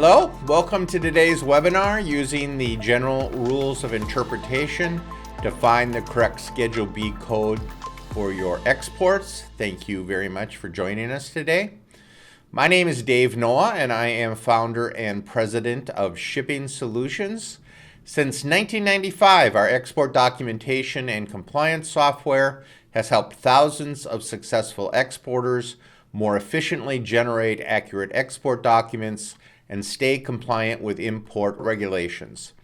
Hello, welcome to today's webinar using the general rules of interpretation to find the correct Schedule B code for your exports. Thank you very much for joining us today. My name is Dave Noah and I am founder and president of Shipping Solutions. Since 1995, our export documentation and compliance software has helped thousands of successful exporters more efficiently generate accurate export documents and stay compliant with import regulations.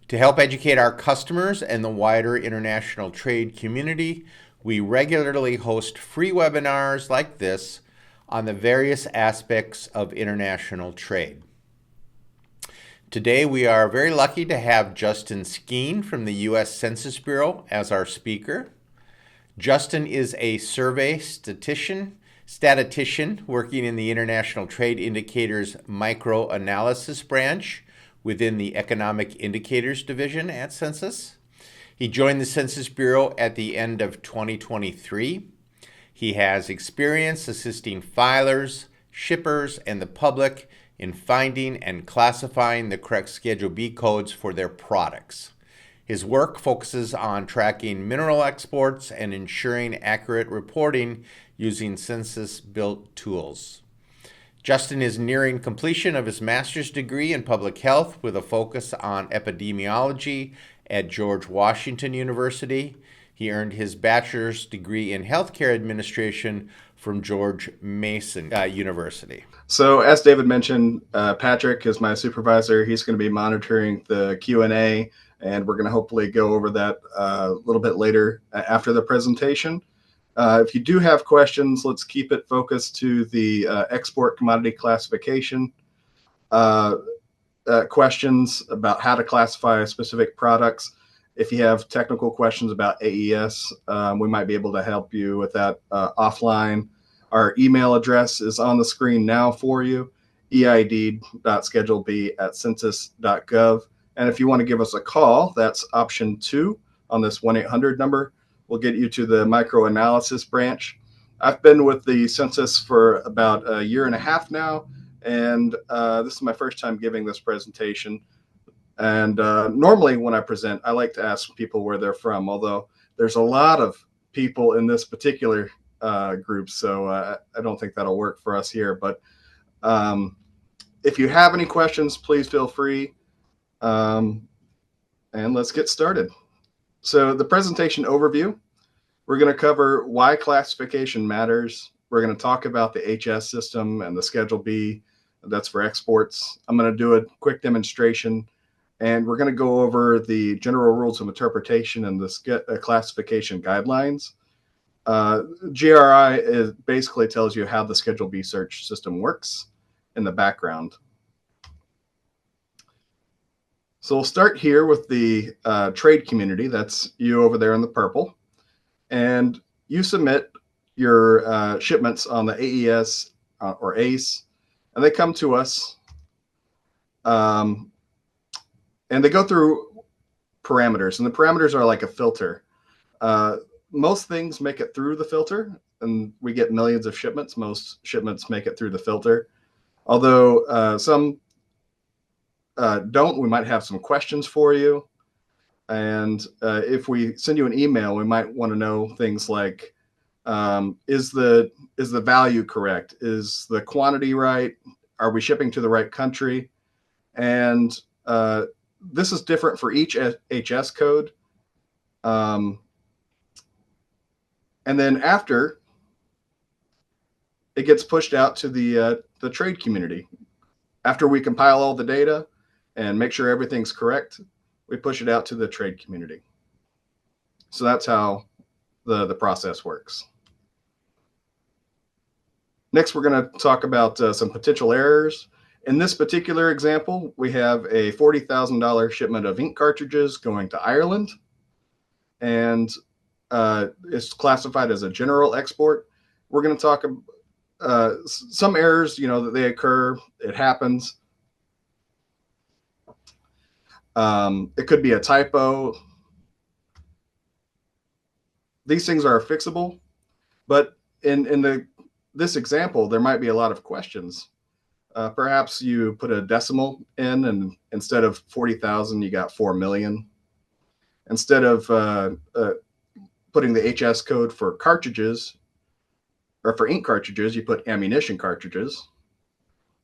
To help educate our customers and the wider international trade community, we regularly host free webinars like this on the various aspects of international trade. Today we are very lucky to have Justin Skeen from the U.S. Census Bureau as our speaker. Justin is a survey statistician working in the International Trade Indicators Microanalysis branch within the Economic Indicators Division at Census. He joined the Census Bureau at the end of 2023. He has experience assisting filers, shippers, and the public in finding and classifying the correct Schedule B codes for their products. His work focuses on tracking mineral exports and ensuring accurate reporting using census-built tools. Justin is nearing completion of his master's degree in public health with a focus on epidemiology at George Washington University. He earned his bachelor's degree in healthcare administration from George Mason University. So as David mentioned, Patrick is my supervisor. He's going to be monitoring the Q&A, and we're going to hopefully go over that a little bit later after the presentation. If you do have questions, let's keep it focused to the export commodity classification questions about how to classify specific products. If you have technical questions about AES, we might be able to help you with that offline. Our email address is on the screen now for you, eid.scheduleb@census.gov. And if you want to give us a call, that's option 2 on this 1-800 number. We'll get you to the microanalysis branch. I've been with the census for about a year and a half now, and this is my first time giving this presentation. And normally when I present, I like to ask people where they're from, although there's a lot of people in this particular group, so I don't think that'll work for us here. But if you have any questions, please feel free. And let's get started. So the presentation overview, we're going to cover why classification matters. We're going to talk about the HS system and the Schedule B, that's for exports. I'm going to do a quick demonstration, and we're going to go over the general rules of interpretation and the classification guidelines. GRI basically tells you how the Schedule B search system works in the background. So we'll start here with the trade community. That's you over there in the purple. And you submit your shipments on the AES or ACE, and they come to us. And they go through parameters, and the parameters are like a filter. Most things make it through the filter, and we get millions of shipments. Most shipments make it through the filter. Although some don't, we might have some questions for you. And if we send you an email, we might want to know things like, is the value correct? Is the quantity right? Are we shipping to the right country? And this is different for each HS code. And then after, it gets pushed out to the trade community. After we compile all the data and make sure everything's correct, we push it out to the trade community. So that's how the process works. Next, we're going to talk about some potential errors. In this particular example, we have a $40,000 shipment of ink cartridges going to Ireland, and it's classified as a general export. We're going to talk about some errors, that they occur. It happens. It could be a typo. These things are fixable, but in this example, there might be a lot of questions. Perhaps you put a decimal in, and instead of 40,000, you got 4 million. Instead of putting the HS code for cartridges, or for ink cartridges, you put ammunition cartridges,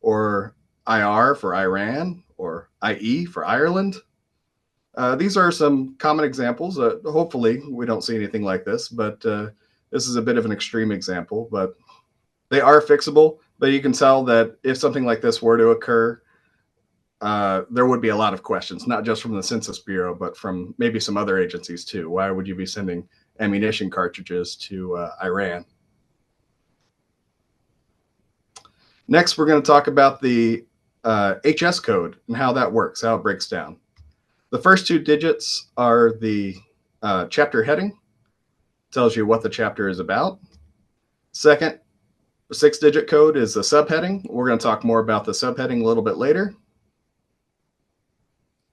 or IR for Iran, or IE for Ireland. These are some common examples. Hopefully, we don't see anything like this, but this is a bit of an extreme example. But they are fixable. But you can tell that if something like this were to occur, there would be a lot of questions, not just from the Census Bureau, but from maybe some other agencies too. Why would you be sending ammunition cartridges to Iran? Next, we're going to talk about the HS code and how that works, how it breaks down. The first 2 digits are the chapter heading, tells you what the chapter is about. Second, 6-digit code is the subheading. We're going to talk more about the subheading a little bit later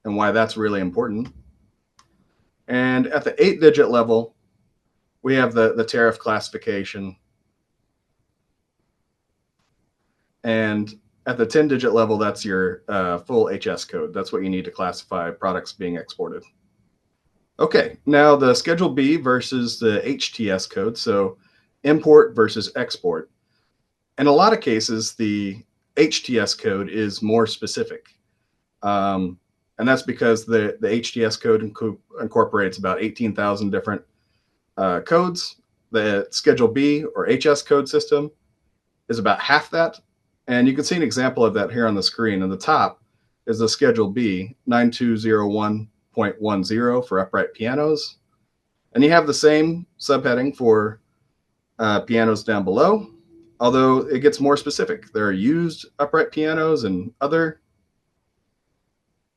and why that's really important. And at the 8-digit level, we have the tariff classification. And at the 10-digit level, that's your full HS code. That's what you need to classify products being exported. Okay, now the Schedule B versus the HTS code, so import versus export. In a lot of cases, the HTS code is more specific. And that's because the HTS code incorporates about 18,000 different codes. The Schedule B or HS code system is about half that. And you can see an example of that here on the screen. In the top is the Schedule B, 9201.10 for upright pianos. And you have the same subheading for pianos down below, although it gets more specific. There are used upright pianos and other,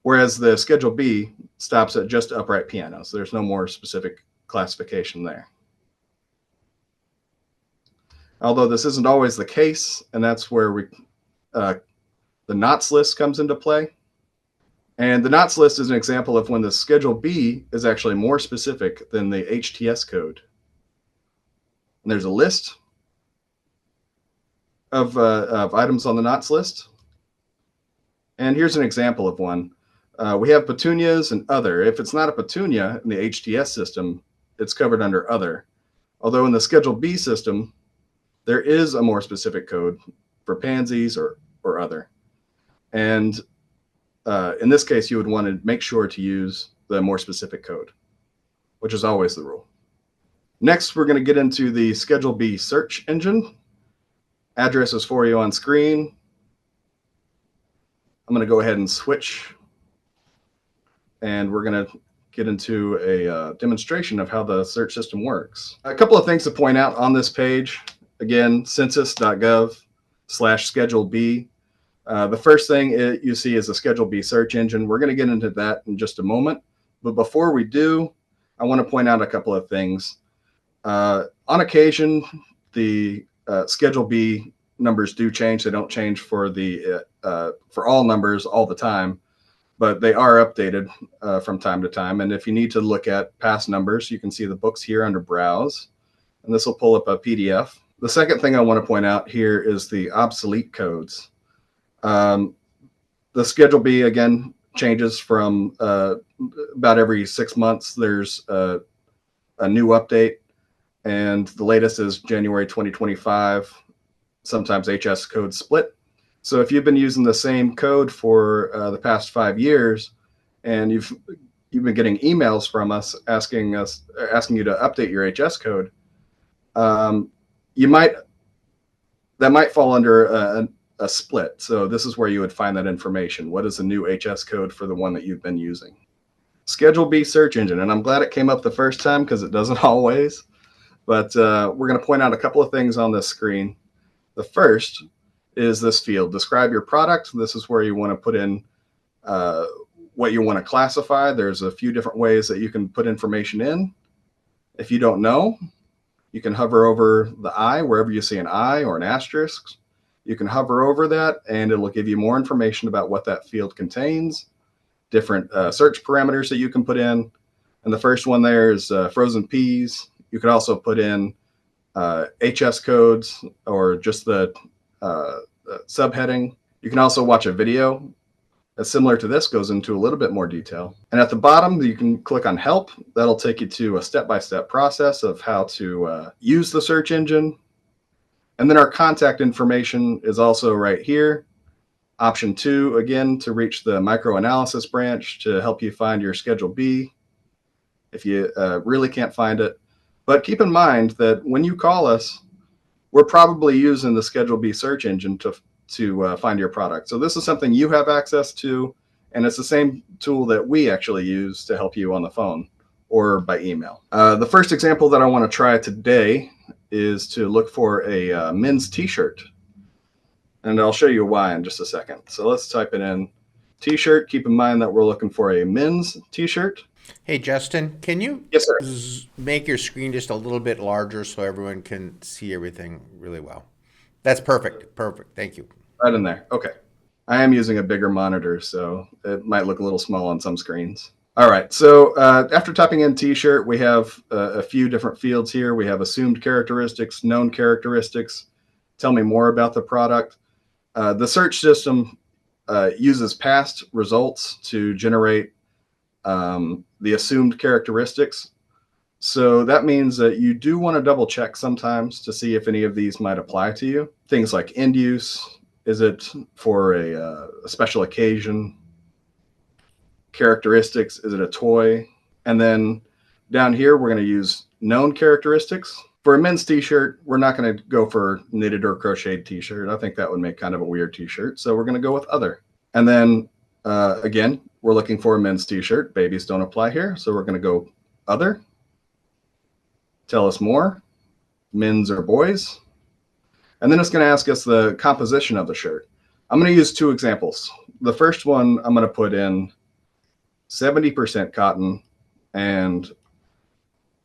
whereas the Schedule B stops at just upright pianos. There's no more specific classification there. Although this isn't always the case, and that's where the knots list comes into play. And the knots list is an example of when the Schedule B is actually more specific than the HTS code. And there's a list of items on the knots list. And here's an example of one. We have petunias and other. If it's not a petunia in the HTS system, it's covered under other. Although in the Schedule B system, there is a more specific code for pansies or other. And in this case, you would want to make sure to use the more specific code, which is always the rule. Next, we're going to get into the Schedule B search engine. Address is for you on screen. I'm going to go ahead and switch. And we're going to get into a demonstration of how the search system works. A couple of things to point out on this page. Again, census.gov/Schedule B. The first thing you see is the Schedule B search engine. We're going to get into that in just a moment. But before we do, I want to point out a couple of things. On occasion, the Schedule B numbers do change. They don't change for all numbers all the time, but they are updated from time to time. And if you need to look at past numbers, you can see the books here under Browse, and this will pull up a PDF. The second thing I want to point out here is the obsolete codes. The Schedule B, again, changes from about every 6 months. There's a new update, and the latest is January 2025. Sometimes HS codes split. So if you've been using the same code for the past 5 years, and you've been getting emails from us asking you to update your HS code, that might fall under a split. So this is where you would find that information. What is the new HS code for the one that you've been using? Schedule B search engine, and I'm glad it came up the first time because it doesn't always. But we're going to point out a couple of things on this screen. The first is this field, describe your product. This is where you want to put in what you want to classify. There's a few different ways that you can put information in. If you don't know, you can hover over the I, wherever you see an I or an asterisk. You can hover over that, and it'll give you more information about what that field contains, different search parameters that you can put in. And the first one there is frozen peas. You could also put in HS codes or just the subheading. You can also watch a video that's similar to this, goes into a little bit more detail. And at the bottom, you can click on Help. That'll take you to a step-by-step process of how to use the search engine. And then our contact information is also right here. Option 2, again, to reach the microanalysis branch to help you find your Schedule B if you really can't find it. But keep in mind that when you call us, we're probably using the Schedule B search engine to find your product. So this is something you have access to, and it's the same tool that we actually use to help you on the phone or by email. The first example that I want to try today is to look for a men's t-shirt. And I'll show you why in just a second. So let's type it in t-shirt. Keep in mind that we're looking for a men's t-shirt. Hey, Justin, can you Yes, sir. make your screen just a little bit larger so everyone can see everything really well? That's perfect. Perfect. Thank you. Right in there. Okay. I am using a bigger monitor, so it might look a little small on some screens. All right. So after typing in t-shirt, we have a few different fields here. We have assumed characteristics, known characteristics. Tell me more about the product. The search system uses past results to generate the assumed characteristics. So that means that you do want to double check sometimes to see if any of these might apply to you. Things like end use. Is it for a special occasion? Characteristics. Is it a toy? And then down here, we're going to use known characteristics. For a men's t-shirt, we're not going to go for knitted or crocheted t-shirt. I think that would make kind of a weird t-shirt. So we're going to go with other. And then again, we're looking for a men's t-shirt. Babies don't apply here. So we're going to go other. Tell us more. Men's or boys. And then it's going to ask us the composition of the shirt. I'm going to use two examples. The first one, I'm going to put in 70% cotton and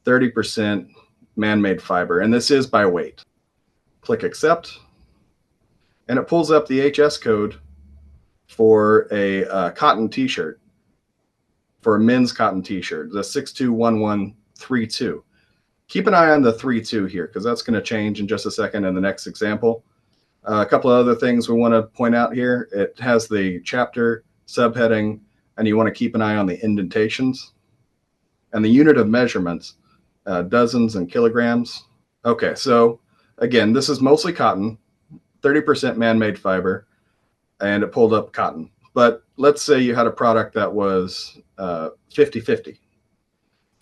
30% man-made fiber. And this is by weight. Click accept. And it pulls up the HS code for a cotton t-shirt, for a men's cotton t-shirt, the 621132. Keep an eye on the 32 here, because that's going to change in just a second in the next example. A couple of other things we want to point out here. It has the chapter, subheading, and you want to keep an eye on the indentations. And the unit of measurements, dozens and kilograms. Okay, so again, this is mostly cotton, 30% man-made fiber, and it pulled up cotton. But let's say you had a product that was 50-50,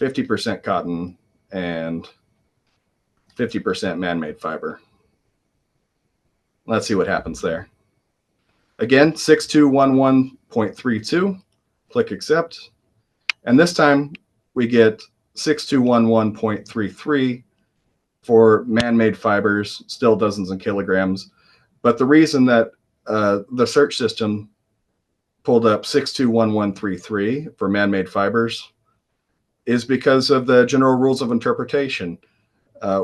50% cotton and 50% man-made fiber. Let's see what happens there. Again, 6211.32, click accept. And this time we get 6211.33 for man-made fibers, still dozens and kilograms. But the reason that the search system pulled up 621133 for man-made fibers is because of the general rules of interpretation.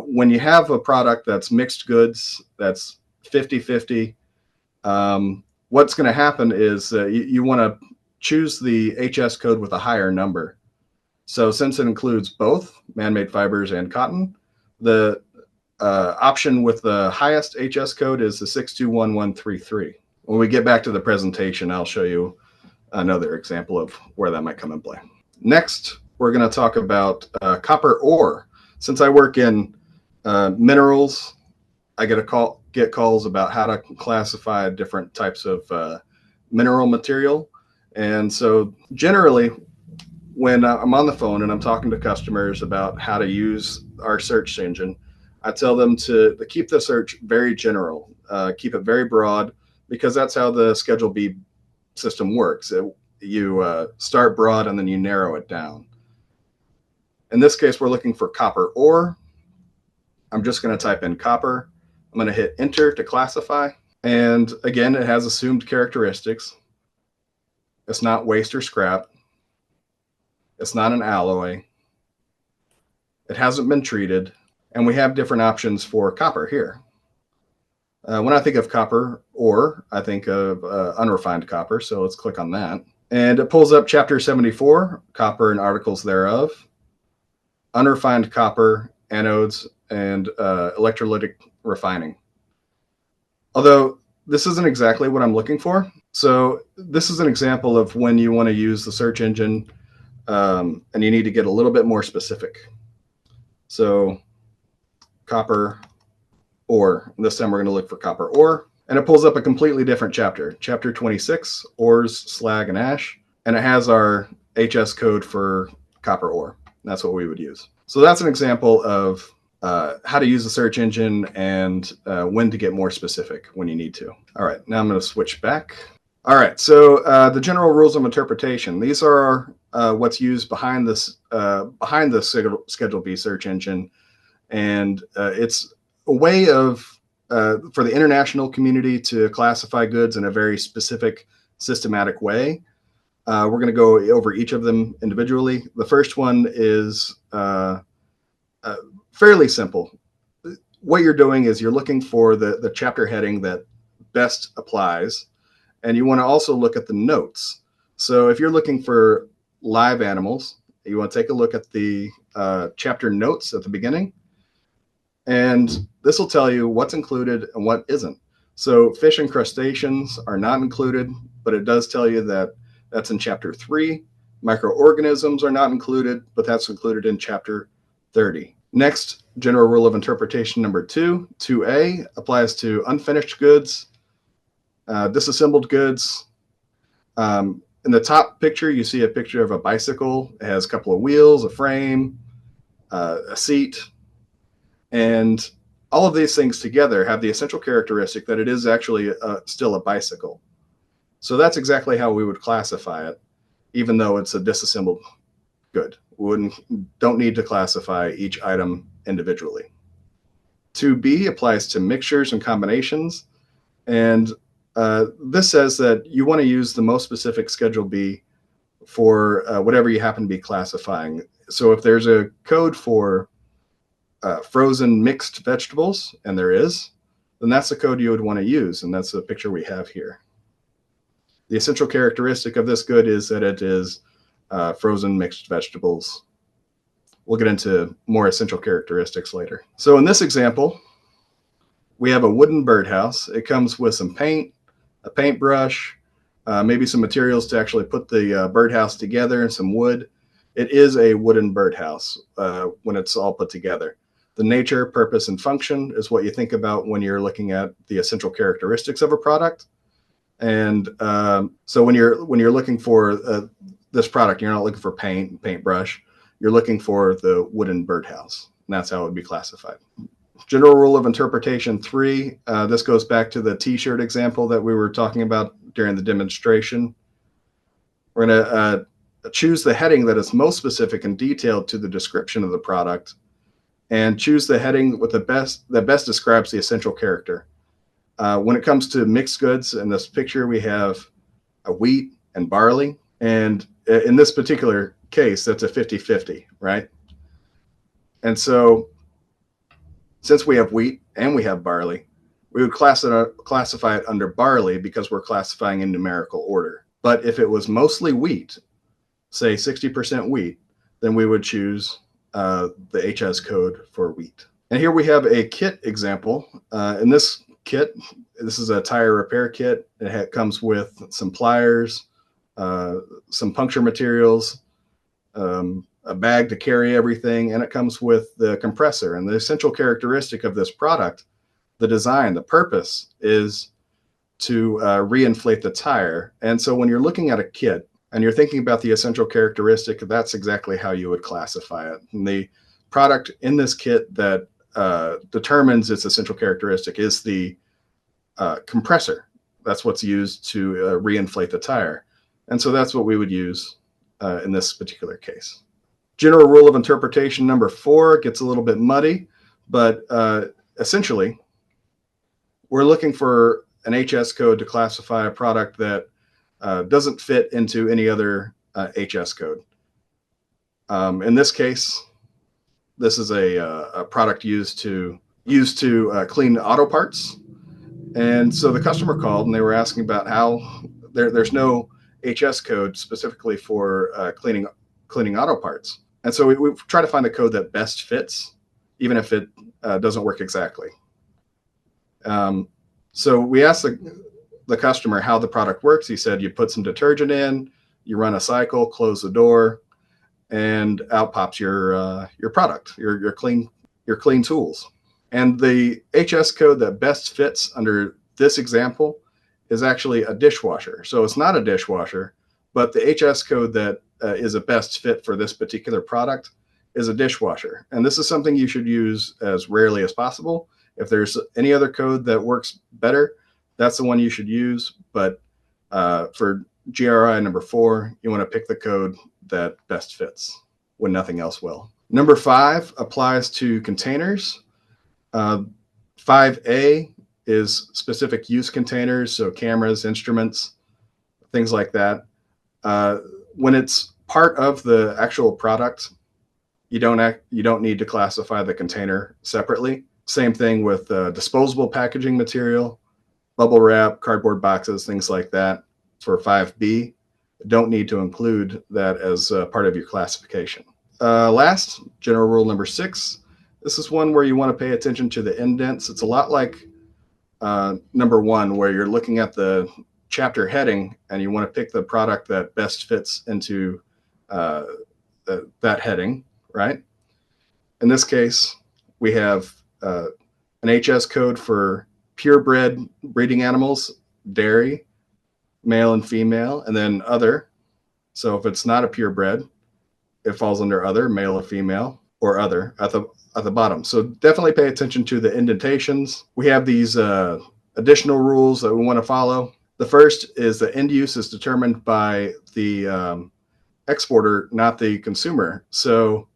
When you have a product that's mixed goods, that's 50-50, what's going to happen is you want to choose the HS code with a higher number. So since it includes both man-made fibers and cotton, the option with the highest HS code is the 621133. When we get back to the presentation, I'll show you another example of where that might come in play. Next, we're going to talk about copper ore. Since I work in minerals, I get calls about how to classify different types of mineral material. And so generally, when I'm on the phone and I'm talking to customers about how to use our search engine, I tell them to keep the search very general, keep it very broad, because that's how the Schedule B system works. You start broad and then you narrow it down. In this case, we're looking for copper ore. I'm just going to type in copper. I'm going to hit enter to classify. And again, it has assumed characteristics. It's not waste or scrap. It's not an alloy. It hasn't been treated. And we have different options for copper here. When I think of copper ore, I think of unrefined copper. So let's click on that. And it pulls up Chapter 74, copper and articles thereof, unrefined copper, anodes, and electrolytic refining. Although this isn't exactly what I'm looking for. So this is an example of when you want to use the search engine and you need to get a little bit more specific. So copper ore. This time we're going to look for copper ore. And it pulls up a completely different chapter, chapter 26, ores, slag, and ash. And it has our HS code for copper ore. That's what we would use. So that's an example of how to use the search engine and when to get more specific when you need to. All right, now I'm going to switch back. All right, so the general rules of interpretation. These are what's used behind the Schedule B search engine, and it's a way of for the international community to classify goods in a very specific, systematic way. We're going to go over each of them individually. The first one is fairly simple. What you're doing is you're looking for the chapter heading that best applies, and you want to also look at the notes. So if you're looking for live animals, you want to take a look at the chapter notes at the beginning, and this will tell you what's included and what isn't. So fish and crustaceans are not included, but it does tell you that that's in chapter 3. Microorganisms are not included, but that's included in chapter 30. Next, general rule of interpretation number 2, 2A, applies to unfinished goods, disassembled goods. In the top picture, you see a picture of a bicycle. It has a couple of wheels, a frame, a seat, and all of these things together have the essential characteristic that it is actually still a bicycle. So that's exactly how we would classify it, even though it's a disassembled good. We don't need to classify each item individually. 2B applies to mixtures and combinations, and this says that you want to use the most specific Schedule B for whatever you happen to be classifying. So if there's a code for frozen mixed vegetables, and there is, then that's the code you would want to use, and that's the picture we have here. The essential characteristic of this good is that it is frozen mixed vegetables. We'll get into more essential characteristics later. So in this example, we have a wooden birdhouse. It comes with some paint, a paintbrush, maybe some materials to actually put the birdhouse together, and some wood. It is a wooden birdhouse when it's all put together. The nature, purpose, and function is what you think about when you're looking at the essential characteristics of a product. And so when you're looking for this product, you're not looking for paintbrush. You're looking for the wooden birdhouse, and that's how it would be classified. General rule of interpretation 3. This goes back to the T-shirt example that we were talking about during the demonstration. We're going to choose the heading that is most specific and detailed to the description of the product, and choose the heading with that best describes the essential character. When it comes to mixed goods, in this picture we have a wheat and barley, and in this particular case, that's a 50-50, right? And so since we have wheat and we have barley, we would classify it under barley because we're classifying in numerical order. But if it was mostly wheat, say 60% wheat, then we would choose the HS code for wheat. And here we have a kit example. In this kit, this is a tire repair kit. It comes with some pliers, some puncture materials, a bag to carry everything, and it comes with the compressor. And the essential characteristic of this product, the design, the purpose, is to reinflate the tire. And so when you're looking at a kit and you're thinking about the essential characteristic, that's exactly how you would classify it. And the product in this kit that determines its essential characteristic is the compressor. That's what's used to reinflate the tire. And so that's what we would use in this particular case. General rule of interpretation number 4 gets a little bit muddy, but essentially, we're looking for an HS code to classify a product that doesn't fit into any other HS code. In this case, this is a product used to clean auto parts. And so the customer called and they were asking about how there's no HS code specifically for cleaning auto parts. And so we try to find the code that best fits, even if it doesn't work exactly. So we asked the customer how the product works. He said you put some detergent in, you run a cycle, close the door, and out pops your product, your clean tools. And the HS code that best fits under this example is actually a dishwasher. So it's not a dishwasher, but the HS code that is a best fit for this particular product is a dishwasher. And this is something you should use as rarely as possible. If there's any other code that works better, that's the one you should use. But for GRI number 4, you want to pick the code that best fits when nothing else will. Number 5 applies to containers. 5A is specific use containers, so cameras, instruments, things like that. When it's part of the actual product, you don't need to classify the container separately. Same thing with disposable packaging material, bubble wrap, cardboard boxes, things like that. For 5B, don't need to include that as part of your classification. Last, general rule number 6. This is one where you want to pay attention to the indents. It's a lot like number 1, where you're looking at the chapter heading and you want to pick the product that best fits into that heading, right? In this case, we have an HS code for purebred breeding animals, dairy, male and female, and then other. So if it's not a purebred, it falls under other, male or female, or other at the bottom. So definitely pay attention to the indentations. We have these additional rules that we want to follow. The first is the end use is determined by the exporter, not the consumer. So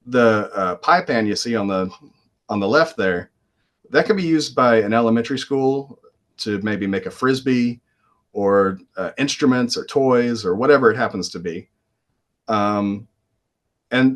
the pie pan you see on the left there, that can be used by an elementary school to maybe make a frisbee or instruments or toys or whatever it happens to be. And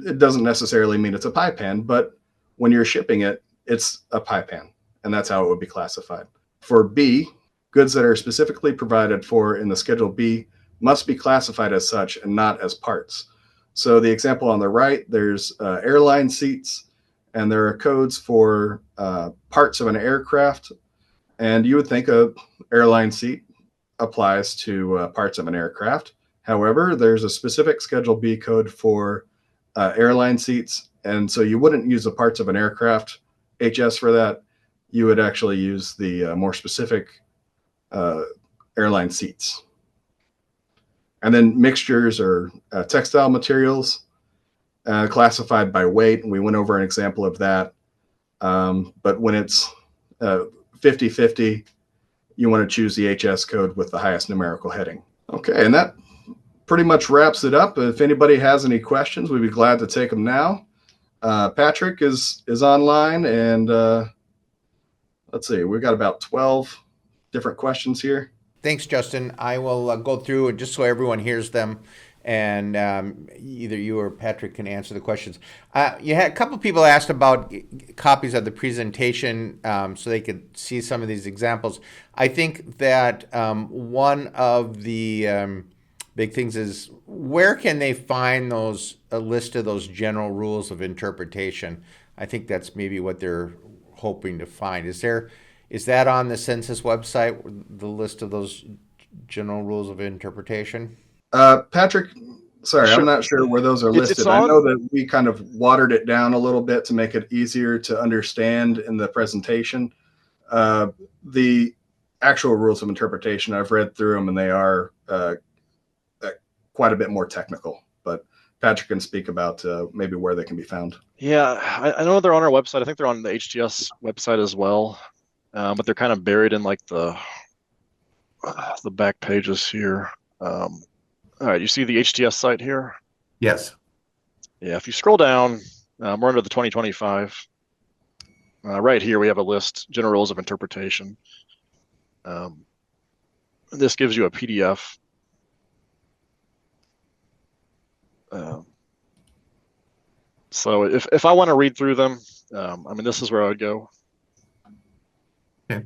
it doesn't necessarily mean it's a pie pan, but when you're shipping it, it's a pie pan, and that's how it would be classified. For B, goods that are specifically provided for in the Schedule B must be classified as such and not as parts. So the example on the right, there's airline seats, and there are codes for parts of an aircraft, and you would think a airline seat applies to parts of an aircraft. However, there's a specific Schedule B code for airline seats, and so you wouldn't use the parts of an aircraft HS for that. You would actually use the more specific airline seats. And then mixtures or textile materials classified by weight, and we went over an example of that. But when it's 50-50, you want to choose the HS code with the highest numerical heading. Okay, and that pretty much wraps it up. If anybody has any questions, we'd be glad to take them now. Patrick is online, and let's see, we've got about 12 different questions here. Thanks, Justin. I will go through and just so everyone hears them, and either you or Patrick can answer the questions. You had a couple people asked about copies of the presentation so they could see some of these examples. I think that one of the big things is where can they find a list of those general rules of interpretation? I think that's maybe what they're hoping to find. Is that on the census website, the list of those general rules of interpretation? Patrick, sorry, Sure. I'm not sure where those are listed. It's I on- know that we kind of watered it down a little bit to make it easier to understand in the presentation. The actual rules of interpretation, I've read through them, and they are quite a bit more technical. But Patrick can speak about maybe where they can be found. Yeah, I know they're on our website. I think they're on the HGS website as well, but they're kind of buried in like the back pages here. All right, you see the HGS site here? Yes. Yeah, if you scroll down, we're under the 2025. Right here, we have a list, general rules of interpretation. This gives you a PDF. So if I want to read through them, I mean, this is where I would go. Okay.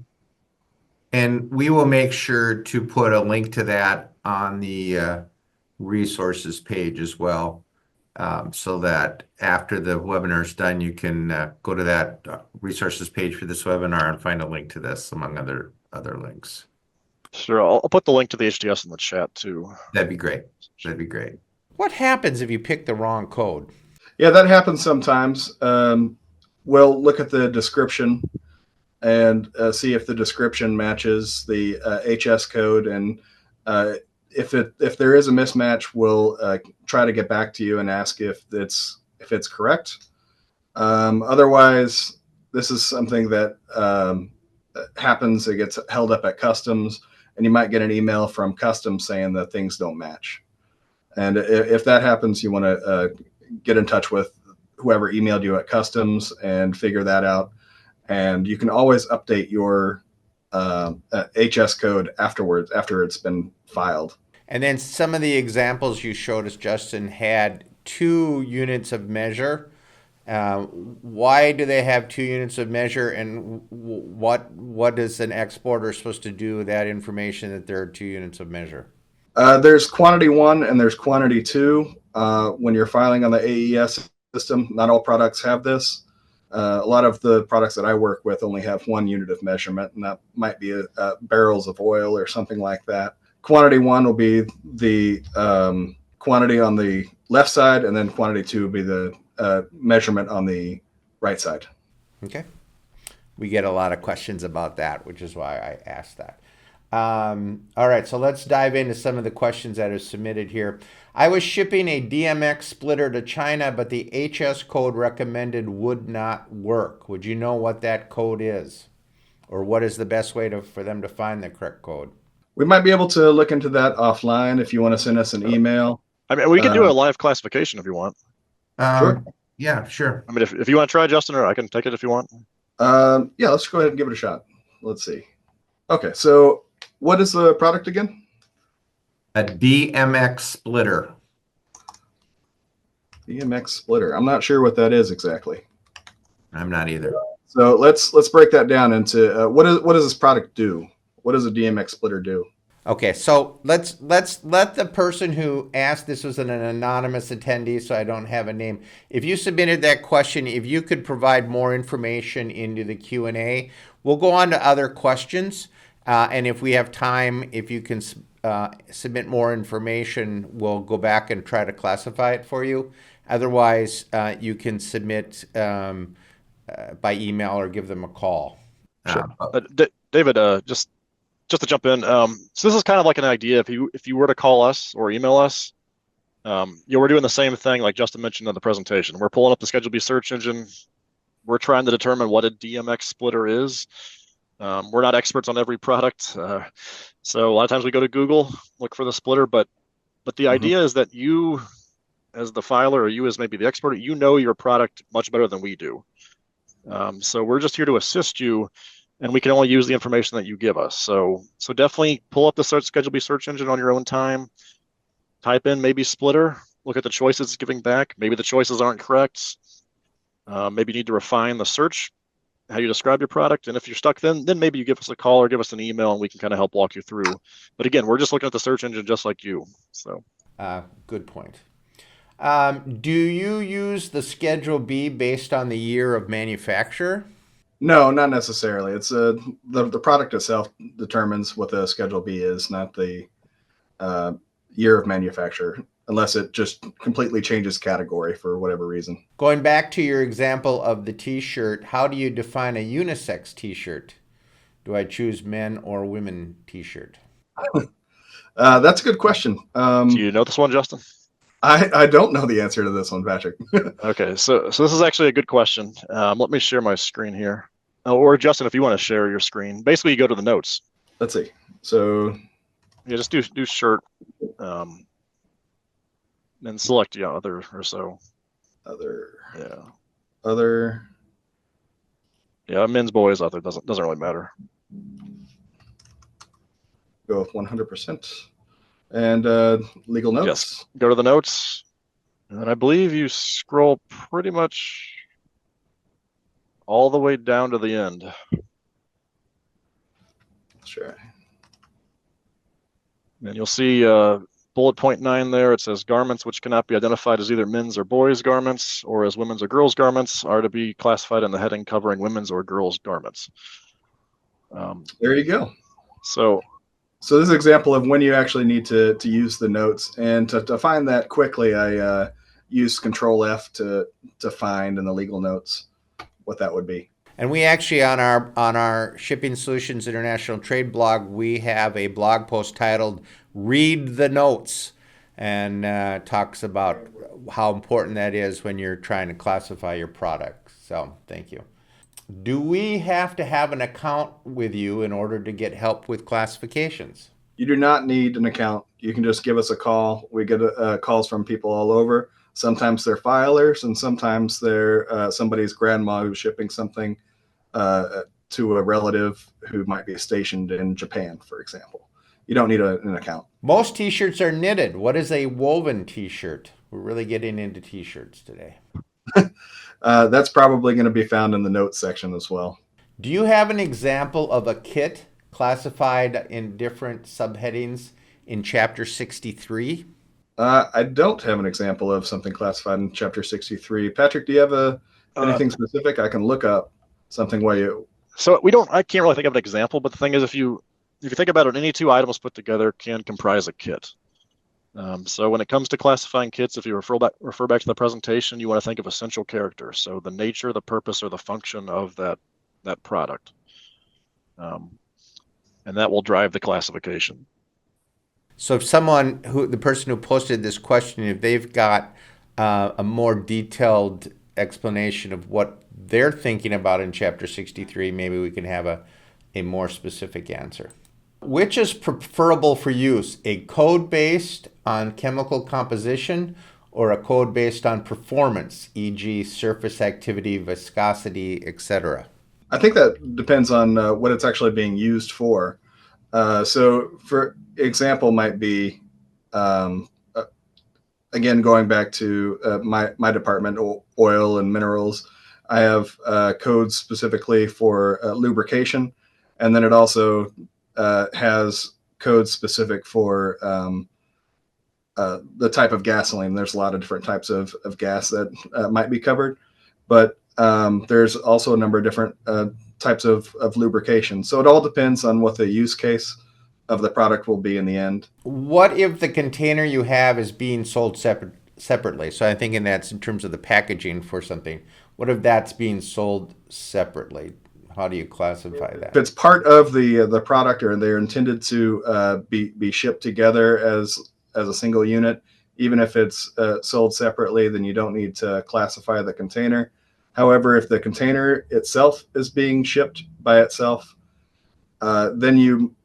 And we will make sure to put a link to that on the resources page as well, so that after the webinar is done, you can go to that resources page for this webinar and find a link to this, among other other links. Sure, I'll put the link to the HDS in the chat too. That'd be great. That'd be great. What happens if you pick the wrong code? Yeah, that happens sometimes. We'll look at the description and see if the description matches the HS code, and if there is a mismatch, we'll try to get back to you and ask if it's correct. Otherwise, this is something that happens. It gets held up at customs, and you might get an email from customs saying that things don't match. And if that happens, you want to get in touch with whoever emailed you at customs and figure that out. And you can always update your HS code afterwards, after it's been filed. And then some of the examples you showed us, Justin, had 2 units of measure. Why do they have 2 units of measure, and what is an exporter supposed to do with that information that there are 2 units of measure? There's quantity 1 and there's quantity 2. When you're filing on the AES system, not all products have this. A lot of the products that I work with only have 1 unit of measurement, and that might be barrels of oil or something like that. Quantity 1 will be the quantity on the left side, and then quantity 2 will be the measurement on the right side. Okay. We get a lot of questions about that, which is why I asked that. All right, so let's dive into some of the questions that are submitted here. I was shipping a DMX splitter to China, but the HS code recommended would not work. Would you know what that code is? Or what is the best way for them to find the correct code? We might be able to look into that offline if you want to send us an email. I mean, we can do a live classification if you want. Sure. Yeah, sure. I mean, if you want to try, Justin, or I can take it if you want. Yeah, let's go ahead and give it a shot. Let's see. Okay, so what is the product again? A DMX splitter. DMX splitter. I'm not sure what that is exactly. I'm not either. So let's break that down into what does this product do? What does a DMX splitter do? Okay, so let's let the person who asked, this was an anonymous attendee, so I don't have a name. If you submitted that question, if you could provide more information into the Q&A, we'll go on to other questions. And if we have time, if you can submit more information, we'll go back and try to classify it for you. Otherwise, you can submit by email or give them a call. Sure. David, just to jump in, so this is kind of like an idea. If you were to call us or email us, we're doing the same thing like Justin mentioned in the presentation. We're pulling up the Schedule B search engine. We're trying to determine what a DMX splitter is. We're not experts on every product, so a lot of times we go to Google, look for the splitter. But the idea is that you, as the filer, or you as maybe the exporter, you know your product much better than we do. So we're just here to assist you, and we can only use the information that you give us. So definitely pull up the Schedule B search engine on your own time. Type in maybe splitter. Look at the choices it's giving back. Maybe the choices aren't correct. Maybe you need to refine the search, how you describe your product. And if you're stuck, then maybe you give us a call or give us an email, and we can kind of help walk you through. But again, we're just looking at the search engine just like you. So good point. Do you use the Schedule B based on the year of manufacture? No, not necessarily. It's the product itself determines what the Schedule B is, not the year of manufacture, unless it just completely changes category for whatever reason. Going back to your example of the t-shirt, how do you define a unisex t-shirt? Do I choose men or women t-shirt? That's a good question. Do you know this one, Justin? I don't know the answer to this one, Patrick. Okay, so this is actually a good question. Let me share my screen here. Or Justin, if you want to share your screen, basically you go to the notes. Let's see. So yeah, just do shirt, then select other or so. Other. Yeah. Other. Yeah, men's, boys, other doesn't really matter. Go with 100%. And legal notes. Yes. Go to the notes, and I believe you scroll pretty much all the way down to the end. Sure. And you'll see bullet point 9 there. It says garments which cannot be identified as either men's or boys' garments or as women's or girls' garments are to be classified in the heading covering women's or girls' garments. There you go. So So this is an example of when you actually need to use the notes. And to find that quickly, I use Control F to find in the legal notes what that would be. And we actually on our Shipping Solutions International Trade blog, we have a blog post titled "Read the Notes," and talks about how important that is when you're trying to classify your product. So thank you. Do we have to have an account with you in order to get help with classifications? You do not need an account. You can just give us a call. We get calls from people all over. Sometimes they're filers, and sometimes they're somebody's grandma who's shipping something to a relative who might be stationed in Japan, for example. You don't need an account. Most t-shirts are knitted. What is a woven t-shirt? We're really getting into t-shirts today. That's probably going to be found in the notes section as well. Do you have an example of a kit classified in different subheadings in Chapter 63? I don't have an example of something classified in Chapter 63. Patrick, do you have anything specific? I can look up something while you. So I can't really think of an example, but the thing is, if you think about it, any two items put together can comprise a kit. So when it comes to classifying kits, if you refer back to the presentation, you want to think of essential characters. So the nature, the purpose, or the function of that product. And that will drive the classification. So if the person who posted this question, if they've got a more detailed explanation of what they're thinking about in Chapter 63, maybe we can have a more specific answer. Which is preferable for use, a code based on chemical composition or a code based on performance, e.g. surface activity, viscosity, etc.? I think that depends on what it's actually being used for. So for example might be, again, going back to my department, oil and minerals, I have codes specifically for lubrication, and then it also has codes specific for the type of gasoline. There's a lot of different types of gas that might be covered, but there's also a number of different types of lubrication. So it all depends on what the use case of the product will be in the end. What if the container you have is being sold separately? So I'm thinking that's in terms of the packaging for something. What if that's being sold separately? How do you classify that? If it's part of the product, or they're intended to be shipped together as a single unit, even if it's sold separately, then you don't need to classify the container. However, if the container itself is being shipped by itself, then you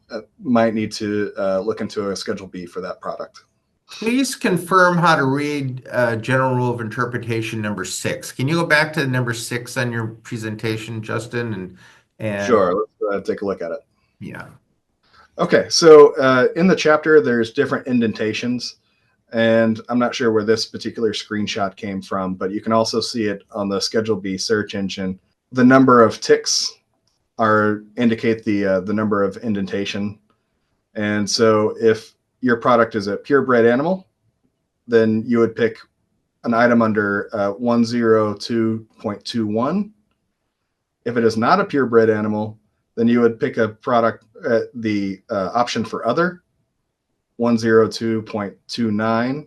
might need to look into a Schedule B for that product. Please confirm how to read General Rule of Interpretation number 6. Can you go back to number 6 on your presentation, Justin? And Sure, let's take a look at it. Yeah. Okay, so in the chapter, there's different indentations, and I'm not sure where this particular screenshot came from, but you can also see it on the Schedule B search engine. The number of ticks indicate the number of indentation, and so if your product is a purebred animal, then you would pick an item under 102.21. If it is not a purebred animal, then you would pick a product at the option for other, 102.29.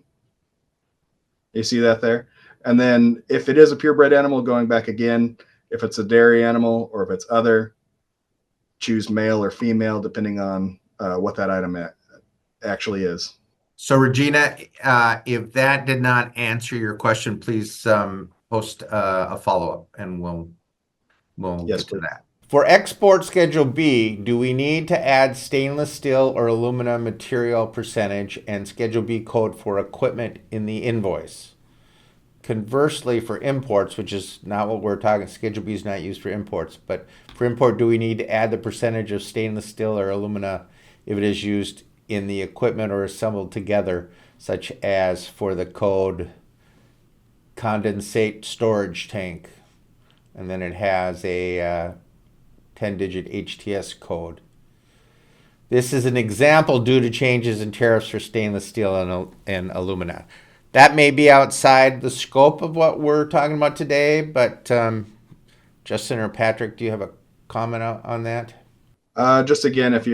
You see that there? And then if it is a purebred animal, going back again, if it's a dairy animal or if it's other, choose male or female, depending on what that item actually is. So Regina, if that did not answer your question, please post a follow-up and we'll get to that. For export Schedule B, do we need to add stainless steel or aluminum material percentage and Schedule B code for equipment in the invoice? Conversely, for imports, which is not what we're talking, Schedule B is not used for imports, but for import, do we need to add the percentage of stainless steel or alumina if it is used in the equipment or assembled together, such as for the code condensate storage tank? And then it has a 10-digit HTS code. This is an example due to changes in tariffs for stainless steel and alumina. That may be outside the scope of what we're talking about today, but Justin or Patrick, do you have a comment on that? Just again, if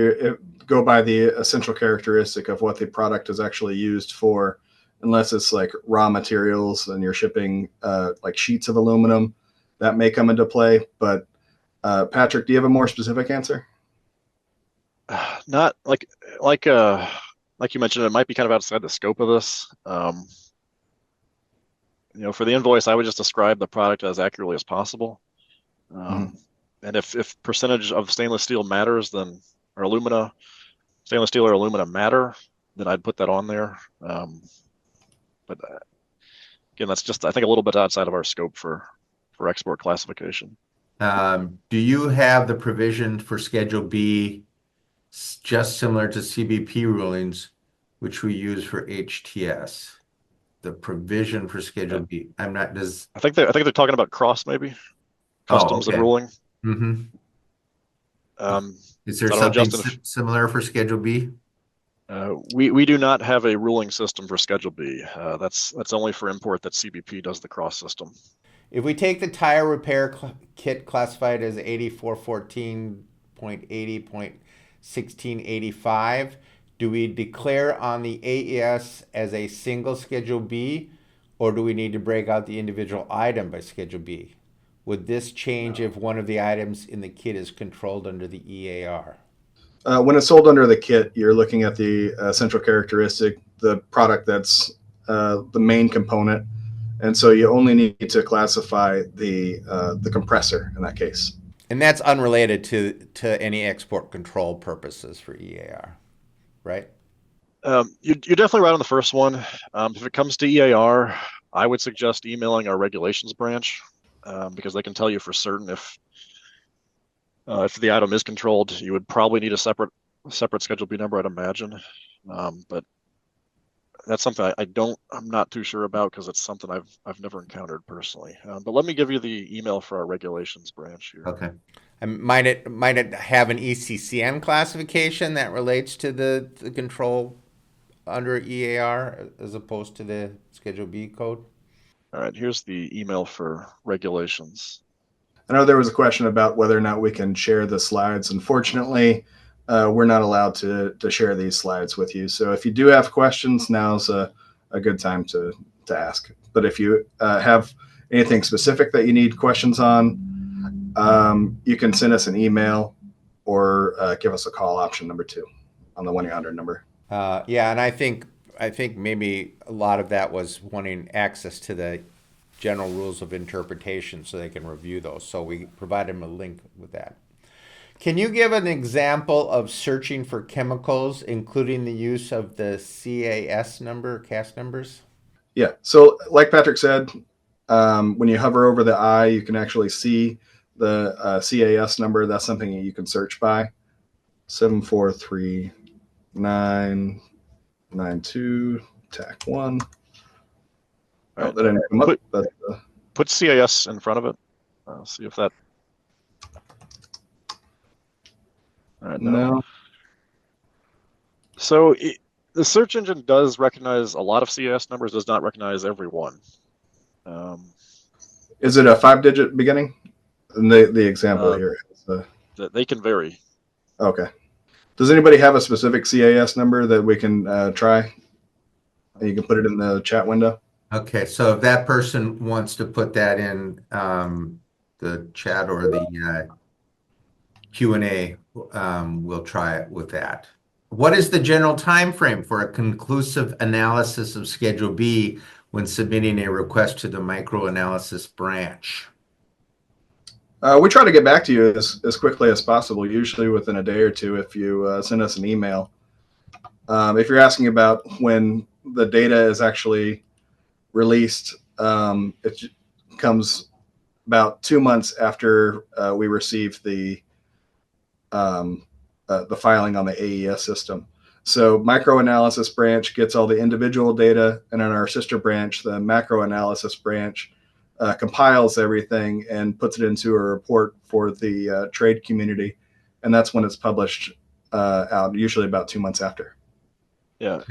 go by the essential characteristic of what the product is actually used for, unless it's like raw materials and you're shipping like sheets of aluminum, that may come into play. But Patrick, do you have a more specific answer? Not like you mentioned, it might be kind of outside the scope of this. For the invoice, I would just describe the product as accurately as possible. And if percentage of stainless steel matters, then or stainless steel or alumina matter, then I'd put that on there. But again, that's just, I think, a little bit outside of our scope for export classification. Do you have the provision for Schedule B just similar to CBP rulings, which we use for HTS? The provision for Schedule B. I think they're talking about cross, maybe customs and ruling. Is there something similar for Schedule B? We do not have a ruling system for Schedule B. That's only for import that CBP does the cross system. If we take the tire repair kit classified as 8414.80.1685, do we declare on the AES as a single Schedule B, or do we need to break out the individual item by Schedule B? Would this change if one of the items in the kit is controlled under the EAR? When it's sold under the kit, you're looking at the central characteristic, the product that's the main component. And so you only need to classify the compressor in that case. And that's unrelated to any export control purposes for EAR, right? You're definitely right on the first one. If it comes to EAR, I would suggest emailing our regulations branch because they can tell you for certain if the item is controlled. You would probably need a separate Schedule B number, I'd imagine. But that's something I'm not too sure about because it's something I've never encountered personally. But let me give you the email for our regulations branch here. Okay. And might it have an ECCN classification that relates to the control under EAR as opposed to the Schedule B code? All right, here's the email for regulations. I know there was a question about whether or not we can share the slides. Unfortunately, we're not allowed to share these slides with you. So if you do have questions, now's a good time to ask. But if you have anything specific that you need questions on, you can send us an email or give us a call, option number 2 on the 1-800 number. Yeah, and I think maybe a lot of that was wanting access to the general rules of interpretation so they can review those. So we provide them a link with that. Can you give an example of searching for chemicals, including the use of the CAS number, CAS numbers? Yeah. So like Patrick said, when you hover over the I, you can actually see the CAS number. That's something that you can search by. 743-992 TAC 1. Right. That didn't come up, but put CAS in front of it. See if that. All right, no. So the search engine does recognize a lot of CAS numbers, does not recognize every one. Is it a 5-digit beginning? And the example here is they can vary. Okay. Does anybody have a specific CAS number that we can try? And you can put it in the chat window. Okay, so if that person wants to put that in the chat or the Q&A, we'll try it with that. What is the general time frame for a conclusive analysis of Schedule B when submitting a request to the microanalysis branch? We try to get back to you as quickly as possible, usually within a day or two if you send us an email. If you're asking about when the data is actually released, it comes about 2 months after we receive the filing on the AES system. So microanalysis branch gets all the individual data, and in our sister branch, the macroanalysis branch, compiles everything and puts it into a report for the trade community, and that's when it's published out, usually about 2 months after. Yeah.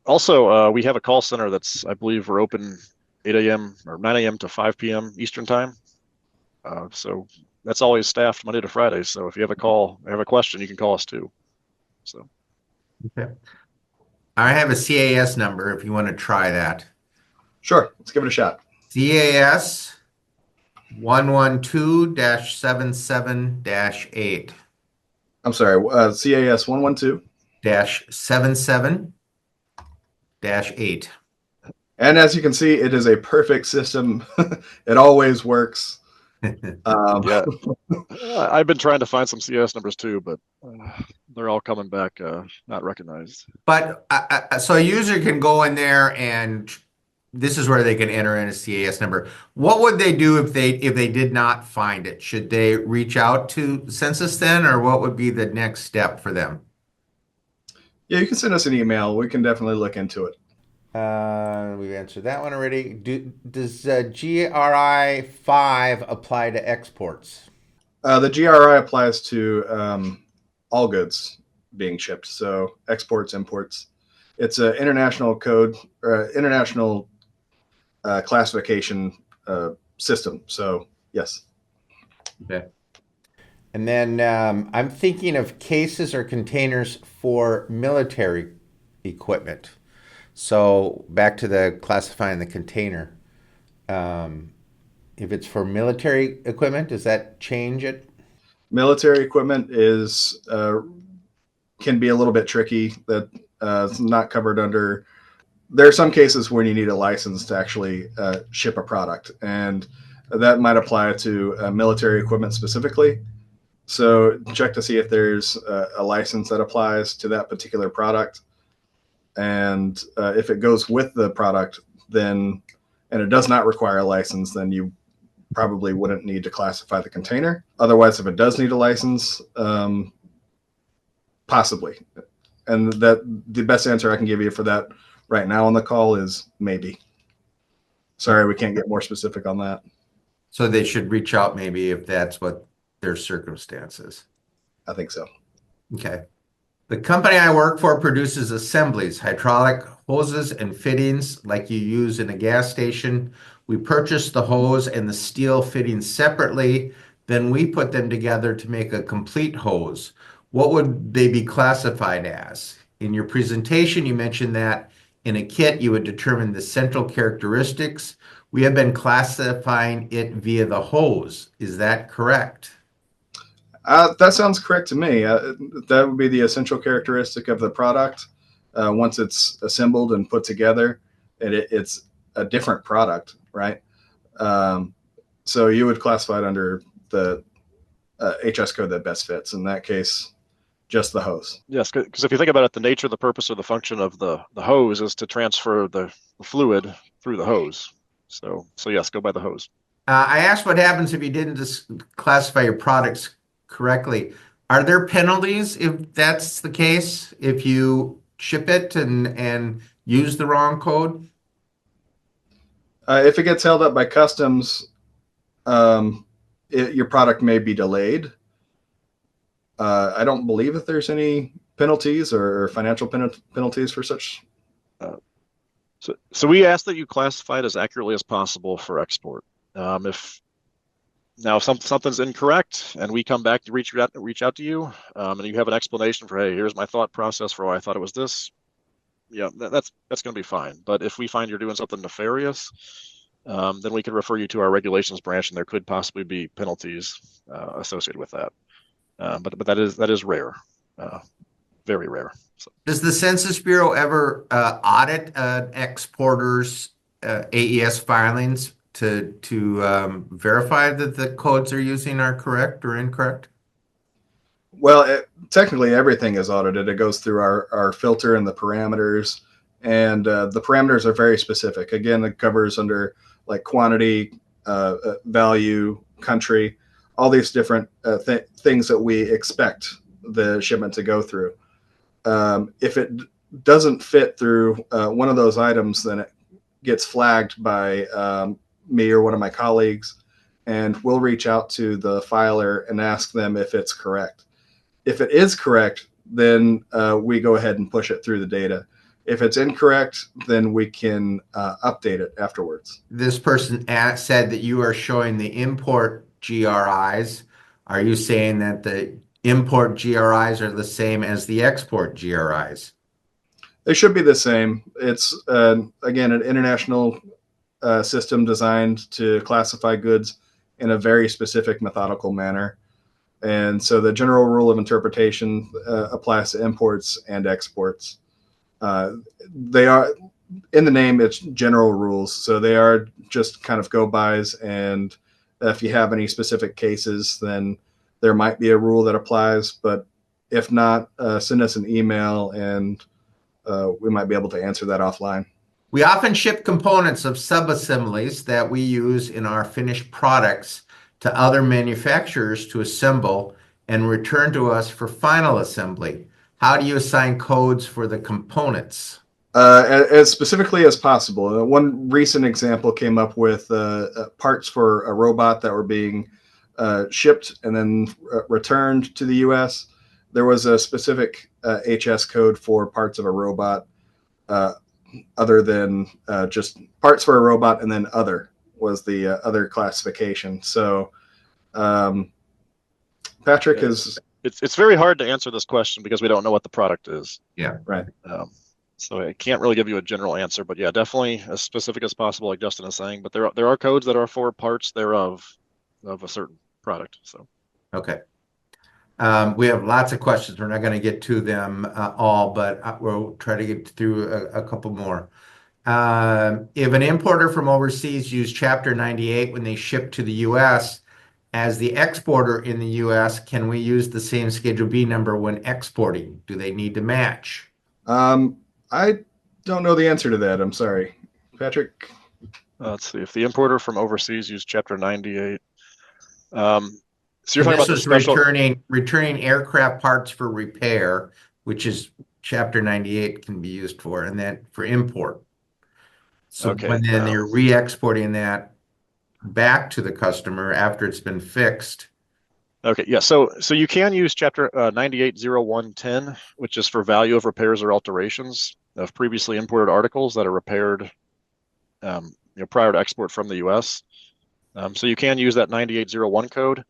Also, we have a call center that's, I believe, we're open 8 a.m. or 9 a.m. to 5 p.m. Eastern time. So that's always staffed Monday to Friday. So if you have a question, you can call us too. So. Okay. I have a CAS number if you want to try that. Sure, let's give it a shot. CAS 112-77-8. I'm sorry, CAS 112. -77-8. And as you can see, it is a perfect system. It always works. Yeah, I've been trying to find some CS numbers too, but they're all coming back not recognized. But so a user can go in there and this is where they can enter in a CAS number. What would they do if they did not find it? Should they reach out to Census then, or what would be the next step for them? Yeah, you can send us an email. We can definitely look into it. We've answered that one already. Does GRI 5 apply to exports? The GRI applies to all goods being shipped, so exports, imports. It's an international code, or international classification system. So yes. Okay. And then I'm thinking of cases or containers for military equipment. So back to the classifying the container. If it's for military equipment, does that change it? Military equipment is can be a little bit tricky. That it's not covered under. There are some cases when you need a license to actually ship a product, and that might apply to military equipment specifically. So check to see if there's a license that applies to that particular product. And if it goes with the product, then, and it does not require a license, then you probably wouldn't need to classify the container. Otherwise, if it does need a license, possibly. And that the best answer I can give you for that right now on the call is maybe. Sorry, we can't get more specific on that. So they should reach out maybe if that's what their circumstances. I think so. Okay. The company I work for produces assemblies, hydraulic hoses and fittings like you use in a gas station. We purchase the hose and the steel fittings separately. Then we put them together to make a complete hose. What would they be classified as? In your presentation, you mentioned that in a kit, you would determine the central characteristics. We have been classifying it via the hose. Is that correct? That sounds correct to me. That would be the essential characteristic of the product. Once it's assembled and put together, it's a different product, right? So you would classify it under the HS code that best fits. In that case, just the hose. Yes, because if you think about it, the nature, the purpose, or the function of the hose is to transfer the fluid through the hose. So yes, go by the hose. I asked what happens if you didn't classify your products correctly. Are there penalties if that's the case, if you ship it and use the wrong code? If it gets held up by customs, your product may be delayed. I don't believe that there's any penalties or financial penalties for such. So we ask that you classify it as accurately as possible for export. If something's incorrect and we come back to reach out to you, and you have an explanation for, hey, here's my thought process for why I thought it was this, yeah, that's going to be fine. But if we find you're doing something nefarious, then we can refer you to our regulations branch, and there could possibly be penalties associated with that. But that is rare, very rare. So. Does the Census Bureau ever audit exporters' AES filings to verify that the codes they're using are correct or incorrect? Well, technically everything is audited. It goes through our filter and the parameters, and the parameters are very specific. Again, it covers under like quantity, value, country, all these different things that we expect the shipment to go through. If it doesn't fit through one of those items, then it gets flagged by me or one of my colleagues, and we'll reach out to the filer and ask them if it's correct. If it is correct, then we go ahead and push it through the data. If it's incorrect, then we can update it afterwards. This person said that you are showing the import GRIs, Are you saying that the import GRIs are the same as the export GRIs? They should be the same. It's again an international system designed to classify goods in a very specific methodical manner. And so the general rule of interpretation applies to imports and exports. They are, in the name, it's general rules. So they are just kind of go-bys. And if you have any specific cases, then there might be a rule that applies. But if not, send us an email and we might be able to answer that offline. We often ship components of subassemblies that we use in our finished products to other manufacturers to assemble and return to us for final assembly. How do you assign codes for the components? As specifically as possible. One recent example came up with parts for a robot that were being shipped and then returned to the US. There was a specific HS code for parts of a robot other than just parts for a robot, and then other was the other classification. So Patrick is... It's very hard to answer this question because we don't know what the product is. Yeah, right. So I can't really give you a general answer, but yeah, definitely as specific as possible, like Justin is saying. But there are codes that are for parts thereof of a certain product. So okay. We have lots of questions. We're not going to get to them all, but we'll try to get through a couple more. If an importer from overseas used Chapter 98 when they ship to the U.S., as the exporter in the U.S., can we use the same Schedule B number when exporting? Do they need to match? I don't know the answer to that. I'm sorry. Patrick? Let's see. If the importer from overseas used Chapter 98. So you're And talking about the special... returning aircraft parts for repair, which is Chapter 98 can be used for, and then for import. So Okay, when then you're re-exporting that back to the customer after it's been fixed. Okay, yeah. So you can use Chapter 980110, which is for value of repairs or alterations of previously imported articles that are repaired prior to export from the U.S. So you can use that 9801 code,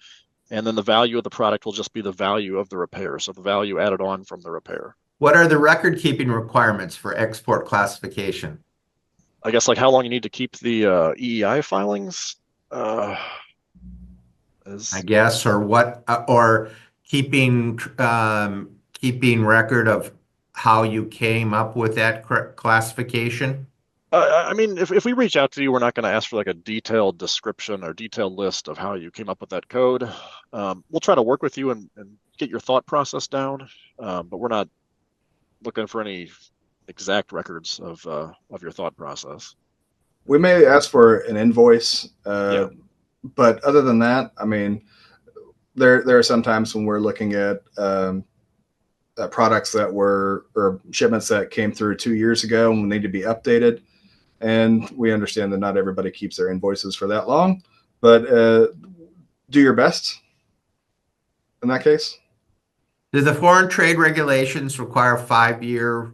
and then the value of the product will just be the value of the repair, so the value added on from the repair. What are the record-keeping requirements for export classification? I guess like how long you need to keep the EEI filings. I guess, or what, or keeping record of how you came up with that classification. I mean, if we reach out to you, we're not going to ask for like a detailed description or detailed list of how you came up with that code. We'll try to work with you and get your thought process down, but we're not looking for any exact records of your thought process. We may ask for an invoice, Yeah. but other than that, I mean, there are some times when we're looking at products that were, or shipments that came through 2 years ago and need to be updated. And we understand that not everybody keeps their invoices for that long, but do your best in that case. Do the foreign trade regulations require a 5-year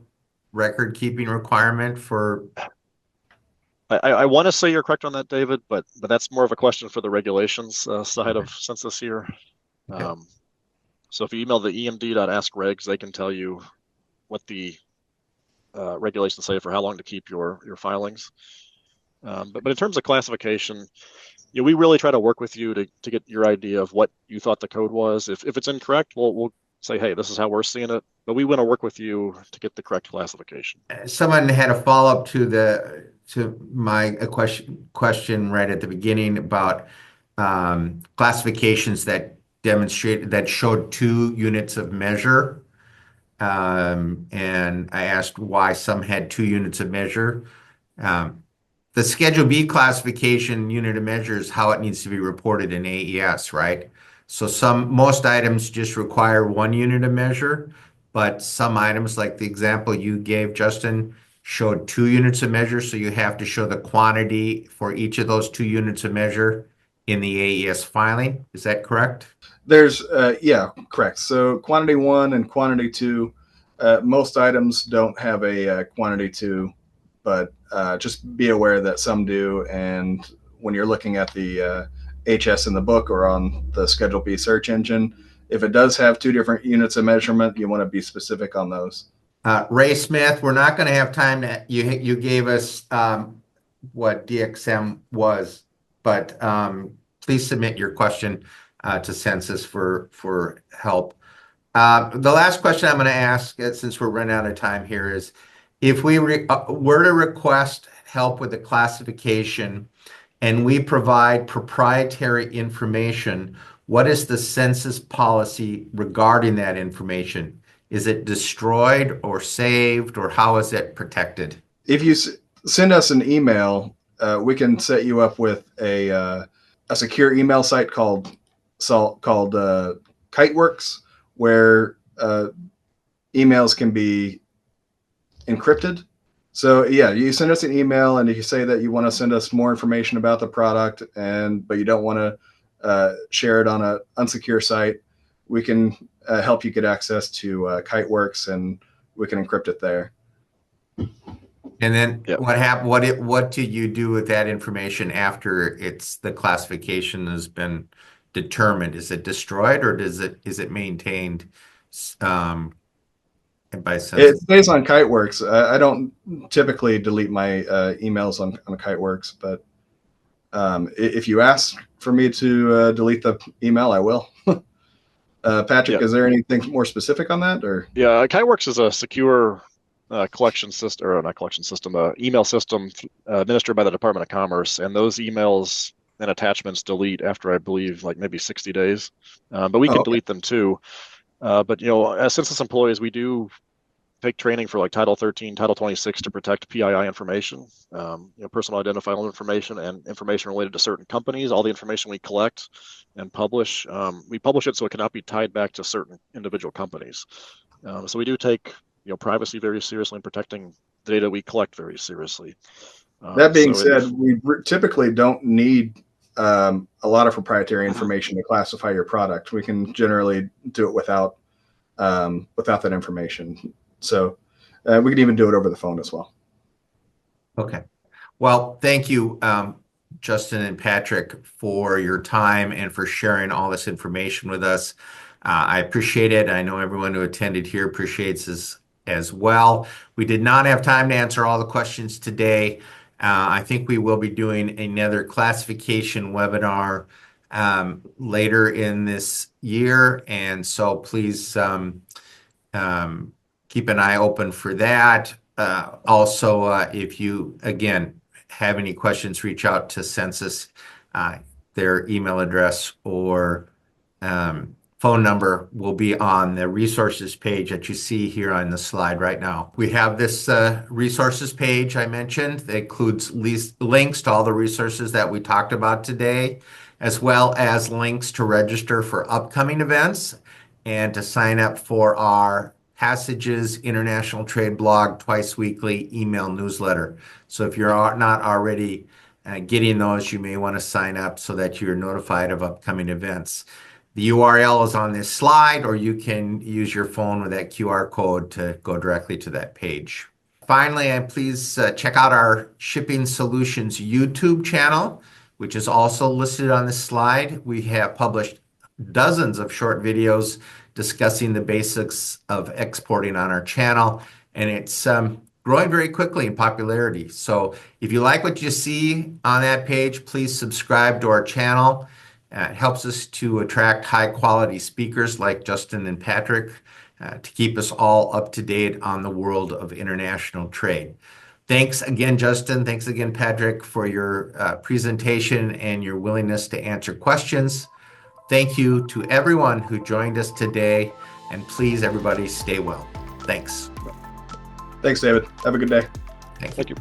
record-keeping requirement for? I want to say you're correct on that, David, but that's more of a question for the regulations side of Census here. Okay. So if you email the emd.askregs, they can tell you what the regulations say for how long to keep your filings. But in terms of classification, we really try to work with you to get your idea of what you thought the code was. If it's incorrect, we'll say, hey, this is how we're seeing it. But we want to work with you to get the correct classification. Someone had a follow-up to my question right at the beginning about classifications that showed 2 units of measure. And I asked why some had 2 units of measure. The Schedule B classification unit of measure is how it needs to be reported in AES, right? So most items just require 1 unit of measure, but some items, like the example you gave, Justin, showed 2 units of measure. So you have to show the quantity for each of those 2 units of measure in the AES filing. Is that correct? There's, yeah, correct. So quantity 1 and quantity 2, most items don't have a quantity 2, but just be aware that some do. And when you're looking at the HS in the book or on the Schedule B search engine. If it does have 2 different units of measurement, you want to be specific on those. Ray Smith, we're not going to have time to, you gave us what DXM was, but please submit your question to Census for help. The last question I'm going to ask, since we're running out of time here, is if we were to request help with the classification and we provide proprietary information, what is the census policy regarding that information? Is it destroyed or saved, or how is it protected? If you send us an email, we can set you up with a secure email site called Kiteworks, where emails can be encrypted. So yeah, you send us an email, and if you say that you want to send us more information about the product, but you don't want to share it on an unsecure site, we can help you get access to Kiteworks, and we can encrypt it there. And then what do you do with that information after the classification has been determined? Is it destroyed, or is it maintained by Census? It stays on Kiteworks. I don't typically delete my emails on Kiteworks, but if you ask for me to delete the email, I will. Patrick, is there anything more specific on that? Or yeah, Kiteworks is a secure collection system, or not collection system, email system administered by the Department of Commerce, and those emails and attachments delete after, I believe, like maybe 60 days. But we can delete them too. But as census employees, we do take training for like Title 13, Title 26 to protect PII information, personal identifiable information, and information related to certain companies. All the information we collect and publish, we publish it so it cannot be tied back to certain individual companies. So we do take privacy very seriously and protecting the data we collect very seriously. That being said, we typically don't need a lot of proprietary information to classify your product. We can generally do it without that information. So we can even do it over the phone as well. Okay. Well, thank you, Justin and Patrick, for your time and for sharing all this information with us. I appreciate it. I know everyone who attended here appreciates this as well. We did not have time to answer all the questions today. I think we will be doing another classification webinar later in this year, and so please keep an eye open for that. Also, if you, again, have any questions, reach out to Census. Their email address or phone number will be on the resources page that you see here on the slide right now. We have this resources page I mentioned that includes links to all the resources that we talked about today, as well as links to register for upcoming events and to sign up for our Passages International Trade blog twice weekly email newsletter. So if you're not already getting those, you may want to sign up so that you're notified of upcoming events. The URL is on this slide, or you can use your phone with that QR code to go directly to that page. Finally, please check out our Shipping Solutions YouTube channel, which is also listed on this slide. We have published dozens of short videos discussing the basics of exporting on our channel, and it's growing very quickly in popularity. So if you like what you see on that page, please subscribe to our channel. It helps us to attract high quality speakers like Justin and Patrick to keep us all up to date on the world of international trade. Thanks again, Justin. Thanks again, Patrick, for your presentation and your willingness to answer questions. Thank you to everyone who joined us today, and please, everybody, stay well. Thanks. Thanks, David. Have a good day. Thank you.